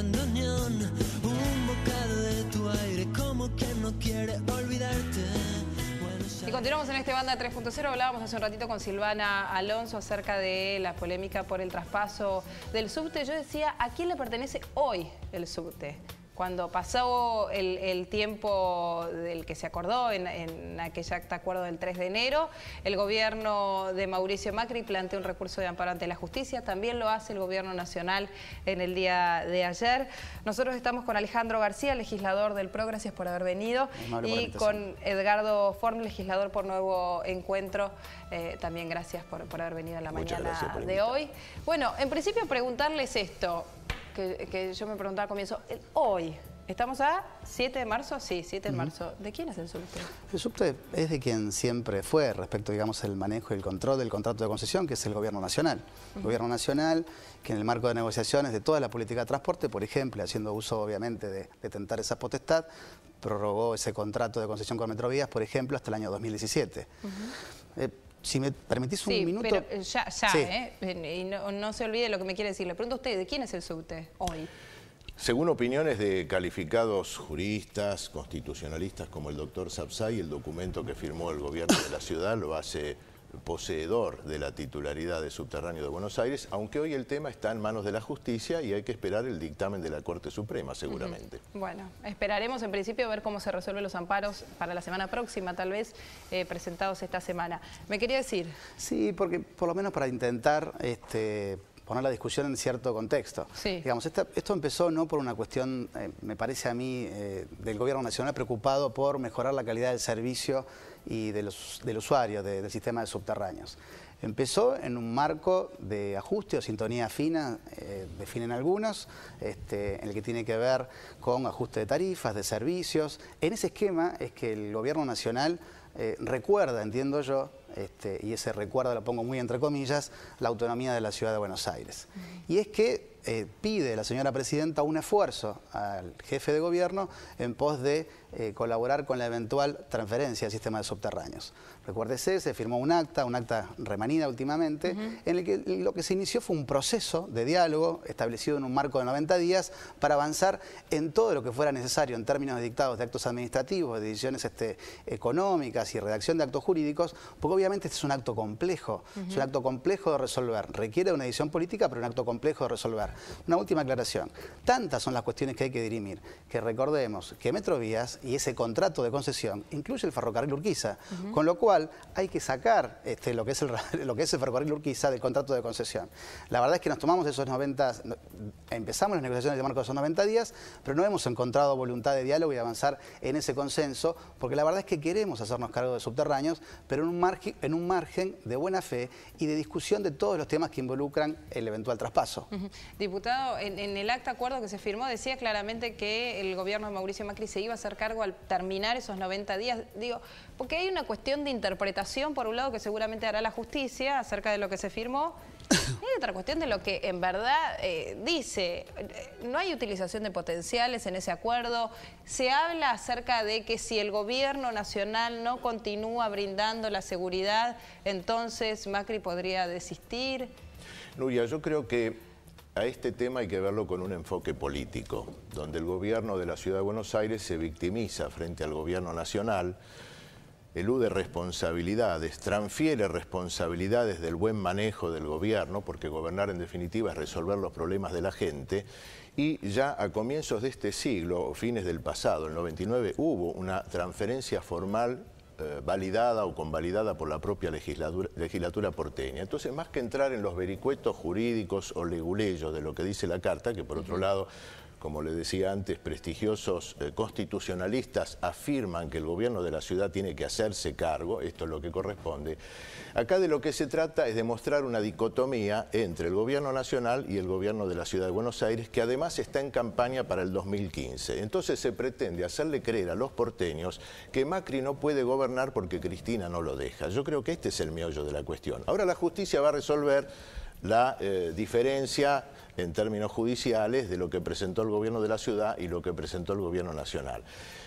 bandoneón, un bocado de tu aire, como quien no quiere olvidarte. Y continuamos en este Banda 3.0. Hablábamos hace un ratito con Silvana Alonso acerca de la polémica por el traspaso del subte. Yo decía, ¿a quién le pertenece hoy el subte? Cuando pasó el tiempo del que se acordó en aquella acta acuerdo del 3 de enero, el gobierno de Mauricio Macri planteó un recurso de amparo ante la justicia. También lo hace el gobierno nacional en el día de ayer. Nosotros estamos con Alejandro García, legislador del PRO, gracias por haber venido. Y con Edgardo Form, legislador por Nuevo Encuentro, también gracias por haber venido en la mañana de hoy. Bueno, en principio preguntarles esto. Que yo me preguntaba al comienzo, hoy, ¿estamos a 7 de marzo? Sí, 7 de marzo. ¿De quién es el subte? El subte es de quien siempre fue respecto, digamos, el manejo y el control del contrato de concesión, que es el Gobierno Nacional. El Gobierno Nacional, que en el marco de negociaciones de toda la política de transporte, por ejemplo, haciendo uso obviamente de tentar esa potestad, prorrogó ese contrato de concesión con Metrovías, por ejemplo, hasta el año 2017. Si me permitís un minuto... Pero ya, sí. Y no se olvide lo que me quiere decir. Le pregunto a usted, ¿de quién es el subte hoy? Según opiniones de calificados juristas, constitucionalistas como el doctor Sapsay, el documento que firmó el gobierno de la ciudad lo hace poseedor de la titularidad de Subterráneo de Buenos Aires, aunque hoy el tema está en manos de la justicia y hay que esperar el dictamen de la Corte Suprema, seguramente. Bueno, esperaremos en principio ver cómo se resuelven los amparos para la semana próxima, tal vez, presentados esta semana. ¿Me quería decir? Sí, porque por lo menos para intentar poner la discusión en cierto contexto. Sí. Digamos, esto empezó no por una cuestión, me parece a mí, del Gobierno Nacional preocupado por mejorar la calidad del servicio y del usuario del sistema de subterráneos. Empezó en un marco de ajuste o sintonía fina, definen algunos, en el que tiene que ver con ajuste de tarifas, de servicios. En ese esquema es que el Gobierno Nacional recuerda, entiendo yo, y ese recuerdo lo pongo muy entre comillas, la autonomía de la Ciudad de Buenos Aires. Y es que pide la señora presidenta un esfuerzo al jefe de gobierno en pos de colaborar con la eventual transferencia del sistema de subterráneos. Recuérdese, se firmó un acta remanida últimamente, en el que lo que se inició fue un proceso de diálogo establecido en un marco de 90 días para avanzar en todo lo que fuera necesario en términos de dictados de actos administrativos, de decisiones económicas y redacción de actos jurídicos, porque obviamente este es un acto complejo, es un acto complejo de resolver, requiere una decisión política, pero un acto complejo de resolver. Una última aclaración, tantas son las cuestiones que hay que dirimir, que recordemos que Metrovías y ese contrato de concesión incluye el ferrocarril Urquiza, con lo cual hay que sacar lo que es el ferrocarril Urquiza del contrato de concesión. La verdad es que nos tomamos esos 90, empezamos las negociaciones de marco de esos 90 días, pero no hemos encontrado voluntad de diálogo y de avanzar en ese consenso, porque la verdad es que queremos hacernos cargo de subterráneos, pero en un margen de buena fe y de discusión de todos los temas que involucran el eventual traspaso. Diputado, en el acta acuerdo que se firmó decía claramente que el gobierno de Mauricio Macri se iba a hacer cargo al terminar esos 90 días. Digo, porque hay una cuestión de interpretación, por un lado, que seguramente hará la justicia acerca de lo que se firmó. Hay otra cuestión de lo que en verdad dice. No hay utilización de potenciales en ese acuerdo. Se habla acerca de que si el gobierno nacional no continúa brindando la seguridad, entonces Macri podría desistir. Nuria, yo creo que a este tema hay que verlo con un enfoque político, donde el gobierno de la Ciudad de Buenos Aires se victimiza frente al gobierno nacional, elude responsabilidades, transfiere responsabilidades del buen manejo del gobierno, porque gobernar en definitiva es resolver los problemas de la gente, y ya a comienzos de este siglo, o fines del pasado, el 99, hubo una transferencia formal validada o convalidada por la propia legislatura porteña. Entonces, más que entrar en los vericuetos jurídicos o leguleyos de lo que dice la Carta, que por otro lado, como le decía antes, prestigiosos constitucionalistas afirman que el gobierno de la ciudad tiene que hacerse cargo, esto es lo que corresponde. Acá de lo que se trata es de mostrar una dicotomía entre el gobierno nacional y el gobierno de la Ciudad de Buenos Aires, que además está en campaña para el 2015. Entonces se pretende hacerle creer a los porteños que Macri no puede gobernar porque Cristina no lo deja. Yo creo que este es el meollo de la cuestión. Ahora la justicia va a resolver la diferencia en términos judiciales de lo que presentó el gobierno de la ciudad y lo que presentó el gobierno nacional.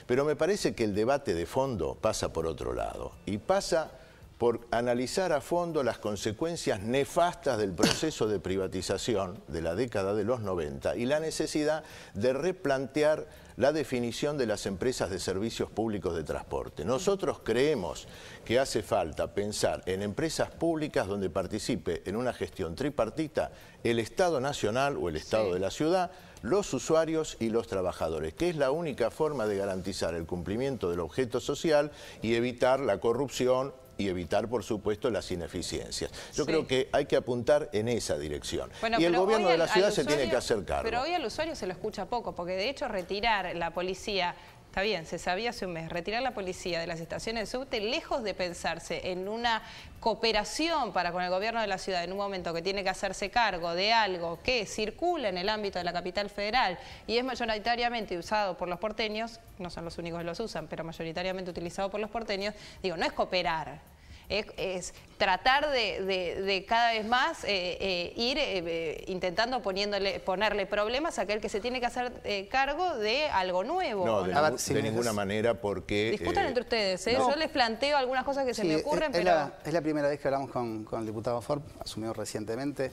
Pero me parece que el debate de fondo pasa por otro lado y pasa por analizar a fondo las consecuencias nefastas del proceso de privatización de la década de los 90 y la necesidad de replantear la definición de las empresas de servicios públicos de transporte. Nosotros creemos que hace falta pensar en empresas públicas donde participe en una gestión tripartita el Estado Nacional o el Estado de la ciudad, los usuarios y los trabajadores, que es la única forma de garantizar el cumplimiento del objeto social y evitar la corrupción y evitar, por supuesto, las ineficiencias. Yo creo que hay que apuntar en esa dirección. Bueno, y el gobierno de la ciudad se tiene que hacer cargo. Pero hoy al usuario se lo escucha poco, porque de hecho retirar la policía, está bien, se sabía hace un mes, retirar la policía de las estaciones de subte, lejos de pensarse en una cooperación para con el gobierno de la ciudad en un momento que tiene que hacerse cargo de algo que circula en el ámbito de la capital federal y es mayoritariamente usado por los porteños, no son los únicos que los usan, pero mayoritariamente utilizado por los porteños, digo, no es cooperar. Es tratar de cada vez más ir intentando ponerle problemas a aquel que se tiene que hacer cargo de algo nuevo. No, de ninguna manera, porque... Discutan entre ustedes, ¿eh? No. Yo les planteo algunas cosas que se me ocurren, pero... Es la primera vez que hablamos con el diputado Ford, asumió recientemente,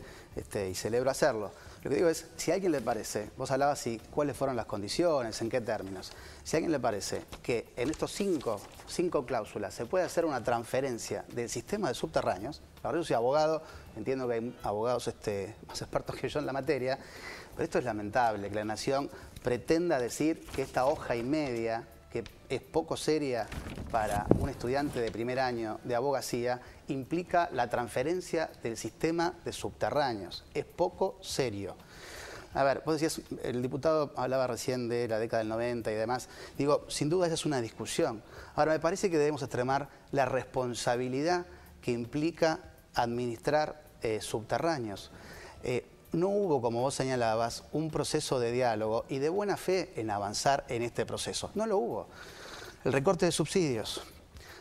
y celebro hacerlo. Lo que digo es, si a alguien le parece, vos hablabas cuáles fueron las condiciones, en qué términos, si a alguien le parece que en estos cinco cláusulas se puede hacer una transferencia del sistema de subterráneos, la verdad yo soy abogado, entiendo que hay abogados más expertos que yo en la materia, pero esto es lamentable, que la Nación pretenda decir que esta hoja y media, que es poco seria para un estudiante de primer año de abogacía, implica la transferencia del sistema de subterráneos. Es poco serio. A ver, vos decías, el diputado hablaba recién de la década del 90 y demás. Digo, sin duda esa es una discusión. Ahora, me parece que debemos extremar la responsabilidad que implica administrar subterráneos. No hubo, como vos señalabas, un proceso de diálogo y de buena fe en avanzar en este proceso. No lo hubo. El recorte de subsidios,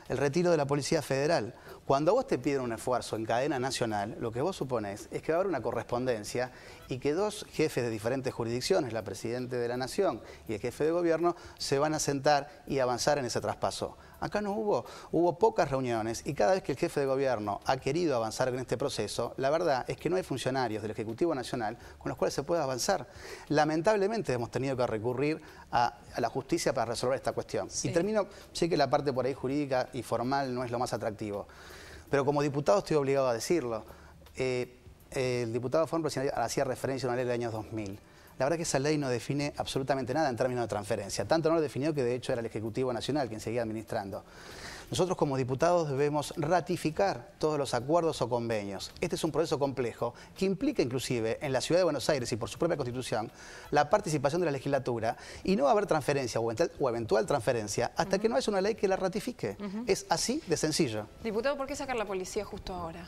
el retiro de la Policía Federal. Cuando vos te piden un esfuerzo en cadena nacional, lo que vos suponés es que va a haber una correspondencia y que dos jefes de diferentes jurisdicciones, la Presidenta de la Nación y el jefe de gobierno, se van a sentar y avanzar en ese traspaso. Acá no hubo pocas reuniones y cada vez que el jefe de gobierno ha querido avanzar en este proceso, la verdad es que no hay funcionarios del Ejecutivo Nacional con los cuales se pueda avanzar. Lamentablemente hemos tenido que recurrir a la justicia para resolver esta cuestión. Sí. Y termino, sé que la parte por ahí jurídica y formal no es lo más atractivo, pero como diputado estoy obligado a decirlo. El diputado Forn hacía referencia a una ley del año 2000. La verdad que esa ley no define absolutamente nada en términos de transferencia. Tanto no lo definió que de hecho era el Ejecutivo Nacional quien seguía administrando. Nosotros como diputados debemos ratificar todos los acuerdos o convenios. Este es un proceso complejo que implica inclusive en la Ciudad de Buenos Aires y por su propia Constitución la participación de la legislatura y no va a haber transferencia o eventual transferencia hasta que no haya una ley que la ratifique. Es así de sencillo. Diputado, ¿por qué sacar la policía justo ahora?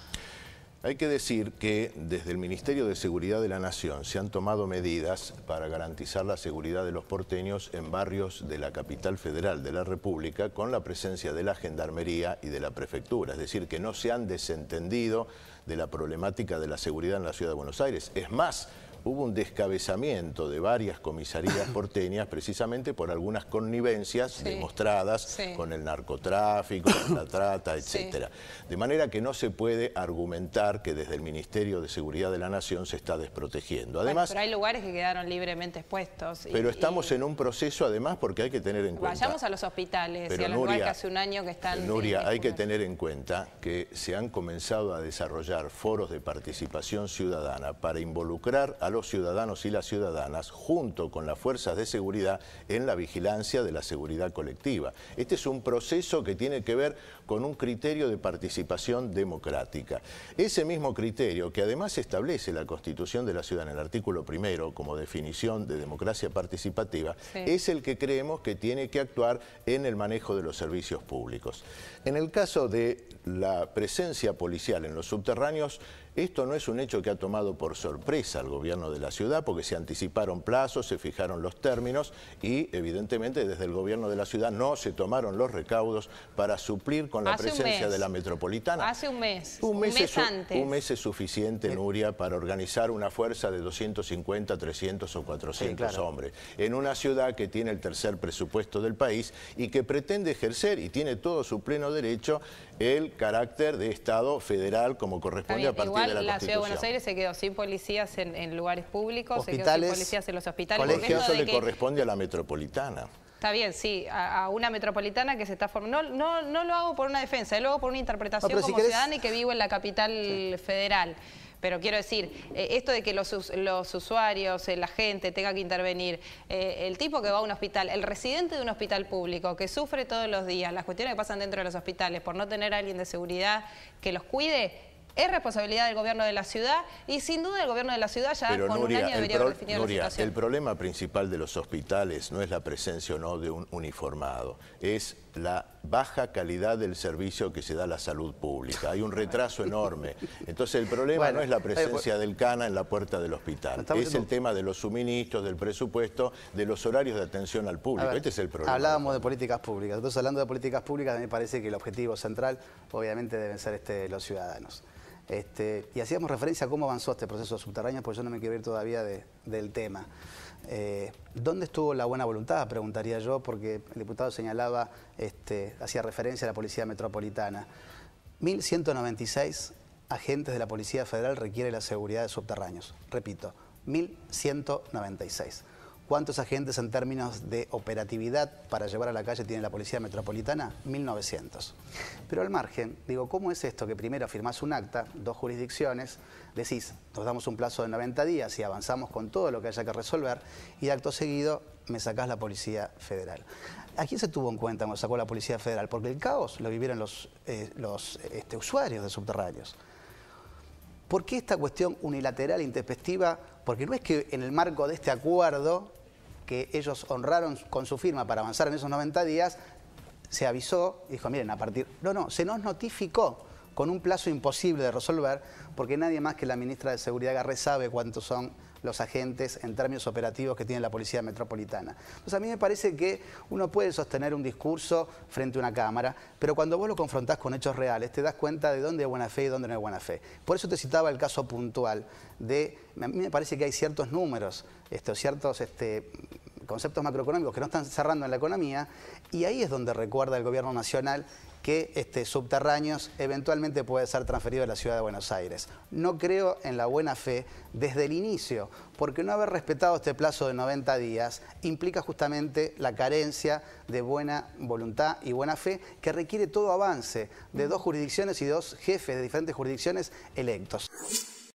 Hay que decir que desde el Ministerio de Seguridad de la Nación se han tomado medidas para garantizar la seguridad de los porteños en barrios de la capital federal de la República con la presencia de la Gendarmería y de la Prefectura. Es decir, que no se han desentendido de la problemática de la seguridad en la Ciudad de Buenos Aires. Es más, hubo un descabezamiento de varias comisarías porteñas precisamente por algunas connivencias demostradas con el narcotráfico, la trata, etc. De manera que no se puede argumentar que desde el Ministerio de Seguridad de la Nación se está desprotegiendo. Además, pero hay lugares que quedaron libremente expuestos. Pero estamos en un proceso además porque hay que tener en cuenta... Vayamos a los hospitales pero y a los lugares que hace un año que están... Nuria, hay que tener en cuenta que se han comenzado a desarrollar foros de participación ciudadana para involucrar a los ciudadanos y las ciudadanas junto con las fuerzas de seguridad en la vigilancia de la seguridad colectiva. Este es un proceso que tiene que ver con un criterio de participación democrática. Ese mismo criterio que además establece la Constitución de la Ciudad en el artículo 1 como definición de democracia participativa, es el que creemos que tiene que actuar en el manejo de los servicios públicos. En el caso de la presencia policial en los subterráneos, Esto no es un hecho que ha tomado por sorpresa al gobierno de la ciudad, porque se anticiparon plazos, se fijaron los términos y evidentemente desde el gobierno de la ciudad no se tomaron los recaudos para suplir con la presencia de la metropolitana. Hace un mes. Un mes antes. Un mes es suficiente, Nuria, para organizar una fuerza de 250, 300 o 400 hombres en una ciudad que tiene el tercer presupuesto del país y que pretende ejercer, y tiene todo su pleno derecho, el carácter de Estado federal como corresponde a partir de la Constitución. La Ciudad de Buenos Aires se quedó sin policías en lugares públicos, hospitales, se quedó sin policías en los hospitales. Colegios. Eso le corresponde a la metropolitana. Está bien, sí, a una metropolitana que se está formando. No lo hago por una defensa, lo hago por una interpretación como ciudadana y que vivo en la capital federal. Pero quiero decir, esto de que los usuarios, la gente tenga que intervenir, el tipo que va a un hospital, el residente de un hospital público que sufre todos los días, las cuestiones que pasan dentro de los hospitales por no tener a alguien de seguridad que los cuide, es responsabilidad del gobierno de la ciudad y sin duda el gobierno de la ciudad ya con un año debería haber definido la situación. El problema principal de los hospitales no es la presencia o no de un uniformado, es la baja calidad del servicio que se da a la salud pública. Hay un retraso enorme. Entonces el problema no es la presencia del CANA en la puerta del hospital, es el tema de los suministros, del presupuesto, de los horarios de atención al público. Este es el problema. Hablábamos de políticas públicas. Entonces, hablando de políticas públicas, a mí me parece que el objetivo central obviamente deben ser los ciudadanos. Y hacíamos referencia a cómo avanzó este proceso subterráneo, porque yo no me quiero ir todavía del tema. ¿Dónde estuvo la buena voluntad? Preguntaría yo, porque el diputado señalaba, hacía referencia a la Policía Metropolitana. 1.196 agentes de la Policía Federal requiere la seguridad de subterráneos. Repito, 1.196. ¿Cuántos agentes en términos de operatividad para llevar a la calle tiene la Policía Metropolitana? 1.900. Pero al margen, digo, ¿cómo es esto que primero firmás un acta, 2 jurisdicciones, decís, nos damos un plazo de 90 días y avanzamos con todo lo que haya que resolver, y acto seguido me sacás la Policía Federal? ¿A quién se tuvo en cuenta cuando sacó la Policía Federal? Porque el caos lo vivieron los usuarios de subterráneos. ¿Por qué esta cuestión unilateral e intempestiva? Porque no es que en el marco de este acuerdo que ellos honraron con su firma para avanzar en esos 90 días, se avisó, dijo, miren, a partir... No, se nos notificó con un plazo imposible de resolver, porque nadie más que la ministra de Seguridad Garré sabe cuántos son los agentes en términos operativos que tiene la Policía Metropolitana. Entonces a mí me parece que uno puede sostener un discurso frente a una cámara, pero cuando vos lo confrontás con hechos reales, te das cuenta de dónde hay buena fe y dónde no hay buena fe. Por eso te citaba el caso puntual de... A mí me parece que hay ciertos números, ciertos conceptos macroeconómicos que no están cerrando en la economía, y ahí es donde recuerda el gobierno nacional que subterráneos eventualmente puede ser transferido a la Ciudad de Buenos Aires. No creo en la buena fe desde el inicio, porque no haber respetado este plazo de 90 días implica justamente la carencia de buena voluntad y buena fe que requiere todo avance de 2 jurisdicciones y 2 jefes de diferentes jurisdicciones electos.